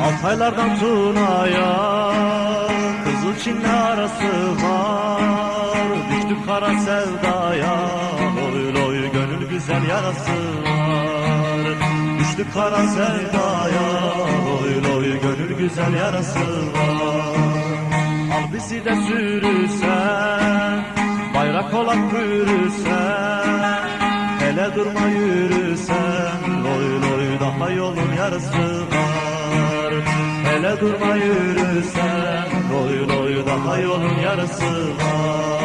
Altaylardan Tuna'ya Kızıl Çin'le arası var. Düştük kara sevdaya, loy loy gönül güzel yarası var. Düştük kara sevdaya, loy loy gönül güzel yarası var. Al bizi de sürürsen, bayrak olarak bürürsen, hele durma yürürsen, loy loy daha yolun yarısı var. Hele durma yürürsen, loy loy daha yolun yarısı var.